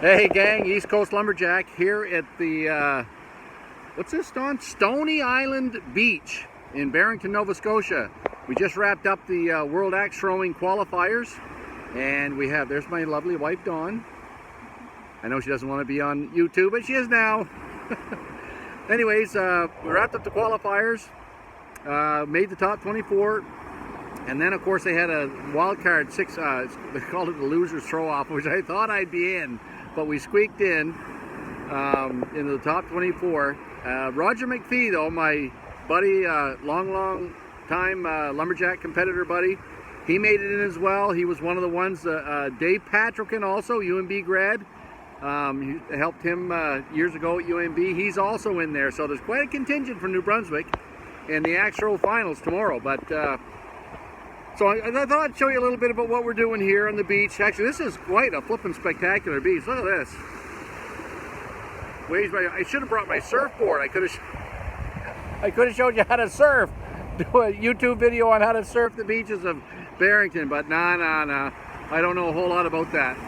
Hey gang, East Coast Lumberjack here at the, what's this, Don? Stony Island Beach in Barrington, Nova Scotia. We just wrapped up the World Axe Throwing qualifiers, and we have, there's my lovely wife Dawn. I know she doesn't want to be on YouTube, but she is now. Anyways, we wrapped up the qualifiers, made the top 24, and then of course they had a wild card they called it the loser's throw off, which I thought I'd be in. But we squeaked in into the top 24. Roger McPhee, though, my buddy, long time lumberjack competitor buddy, he made it in as well. He was one of the ones. Dave Patrickin, also UNB grad, he helped him years ago at UNB. He's also in there, so there's quite a contingent for New Brunswick in the axe throw finals tomorrow. But so I thought I'd show you a little bit about what we're doing here on the beach. Actually, this is quite a flippin' spectacular beach. Look at this. I should have brought my surfboard. I could have showed you how to surf. Do a YouTube video on how to surf the beaches of Barrington, but nah. I don't know a whole lot about that.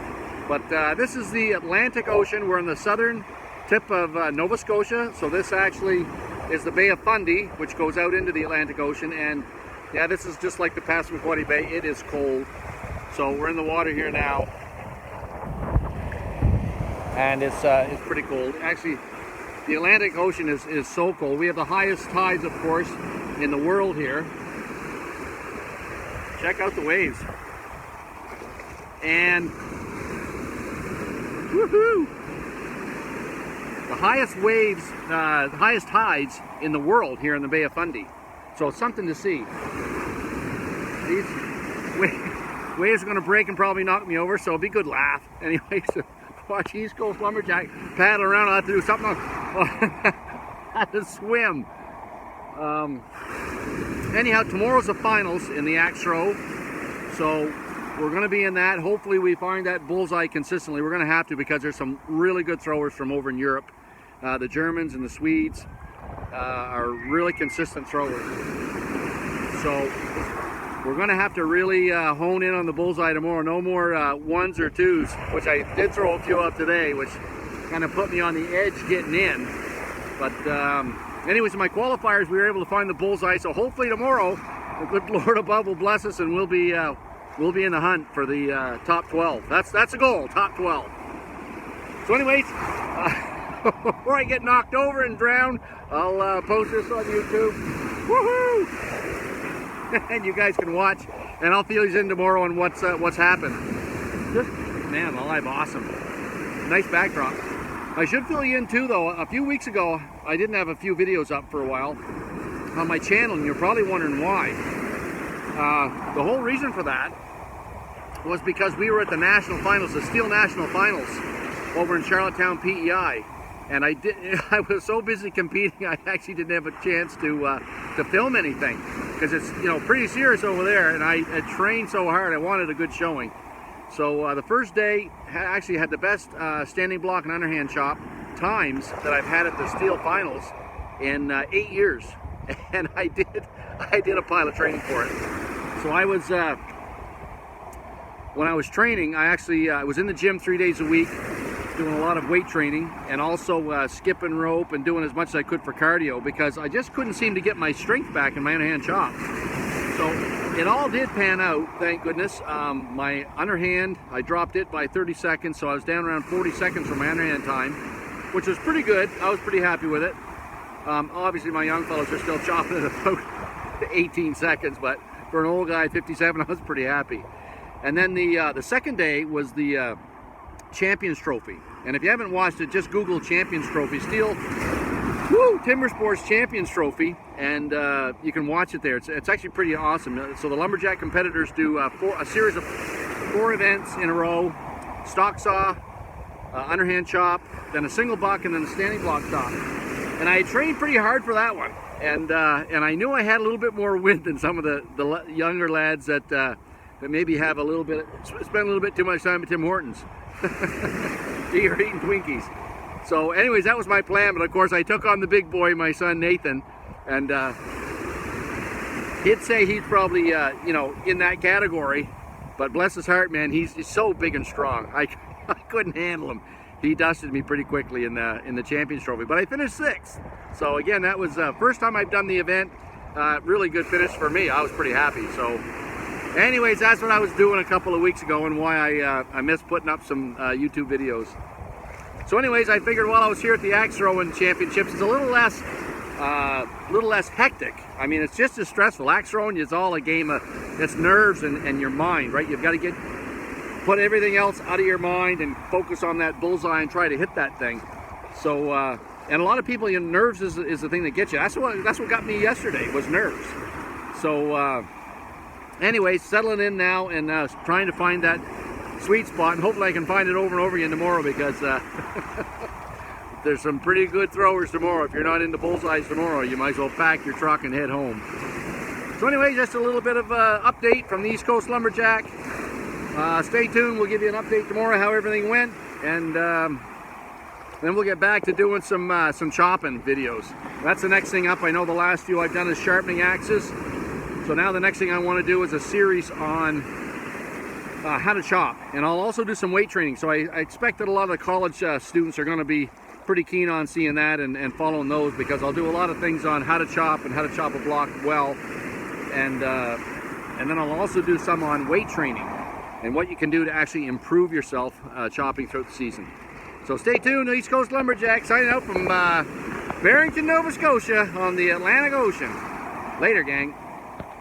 But this is the Atlantic Ocean. We're on the southern tip of Nova Scotia. So this actually is the Bay of Fundy, which goes out into the Atlantic Ocean. And yeah, this is just like the Passamaquoddy Bay. It is cold. So we're in the water here now. And it's pretty cold. Actually, the Atlantic Ocean is so cold. We have the highest tides, of course, in the world here. Check out the waves. And woohoo! The highest waves, the highest tides in the world here in the Bay of Fundy. So it's something to see. These waves are going to break and probably knock me over, so it'll be a good laugh. Anyway, so watch East Coast Lumberjack paddle around. I'll have to do something. I have to swim. Anyhow, tomorrow's the finals in the axe throw, so we're going to be in that. Hopefully we find that bullseye consistently. We're going to have to, because there's some really good throwers from over in Europe. The Germans and the Swedes are really consistent throwers. So we're going to have to really hone in on the bullseye tomorrow. No more ones or twos, which I did throw a few up today, which kind of put me on the edge getting in. But anyways, in my qualifiers, we were able to find the bullseye. So hopefully tomorrow, the good Lord above will bless us, and we'll be in the hunt for the top 12. That's the goal, top 12. So anyways, before I get knocked over and drown, I'll post this on YouTube. Woohoo! And you guys can watch, and I'll fill you in tomorrow on what's happened. Just, man, alive, awesome. Nice backdrop. I should fill you in too, though. A few weeks ago, I didn't have a few videos up for a while on my channel, and you're probably wondering why. The whole reason for that was because we were at the national finals, the STIHL National Finals, over in Charlottetown, PEI. And I was so busy competing, I actually didn't have a chance to film anything, because it's, you know, pretty serious over there, and I trained so hard. I wanted a good showing. So the first day actually had the best standing block and underhand chop times that I've had at the STIHL Finals in 8 years, and I did a pile of training for it. So I was when I was training, I actually was in the gym 3 days a week, doing a lot of weight training, and also skipping rope and doing as much as I could for cardio, because I just couldn't seem to get my strength back in my underhand chop. So it all did pan out, thank goodness. My underhand, I dropped it by 30 seconds, so I was down around 40 seconds for my underhand time, which was pretty good. I was pretty happy with it. Obviously my young fellows are still chopping it about 18 seconds, but for an old guy, 57, I was pretty happy. And then the second day was the Champions Trophy. And if you haven't watched it, just Google Champions Trophy, STIHL Timbersports Champions Trophy, and you can watch it there. It's actually pretty awesome. So the lumberjack competitors do a series of 4 events in a row: stock saw, underhand chop, then a single buck, and then a standing block chop. And I trained pretty hard for that one, and I knew I had a little bit more wind than some of the younger lads that maybe have spend a little bit too much time at Tim Hortons. You're eating Twinkies. So anyways, that was my plan, but of course I took on the big boy, my son Nathan, and he'd say he's probably you know, in that category, but bless his heart, man, he's so big and strong. I couldn't handle him. He dusted me pretty quickly in the Champions Trophy, but I finished 6th. So again, that was the first time I've done the event. Really good finish for me. I was pretty happy. So anyways, that's what I was doing a couple of weeks ago and why I missed putting up some YouTube videos. So anyways, I figured while I was here at the axe throwing championships, it's a little less hectic. I mean, it's just as stressful. Axe throwing is all a game of, it's nerves and your mind, right? You've got to put everything else out of your mind and focus on that bullseye and try to hit that thing. So, and a lot of people, you know, nerves is the thing that gets you. That's what got me yesterday, was nerves. So, anyways, settling in now and trying to find that sweet spot, and hopefully I can find it over and over again tomorrow, because there's some pretty good throwers tomorrow. If you're not into bullseyes tomorrow, you might as well pack your truck and head home. So anyway, just a little bit of update from the East Coast Lumberjack. Stay tuned, we'll give you an update tomorrow how everything went, and then we'll get back to doing some chopping videos. That's the next thing up. I know the last few I've done is sharpening axes. So now the next thing I want to do is a series on how to chop, and I'll also do some weight training. So I expect that a lot of the college students are going to be pretty keen on seeing that and following those, because I'll do a lot of things on how to chop and how to chop a block well, and then I'll also do some on weight training and what you can do to actually improve yourself chopping throughout the season. So stay tuned. East Coast Lumberjack signing out from Barrington, Nova Scotia on the Atlantic Ocean. Later, gang.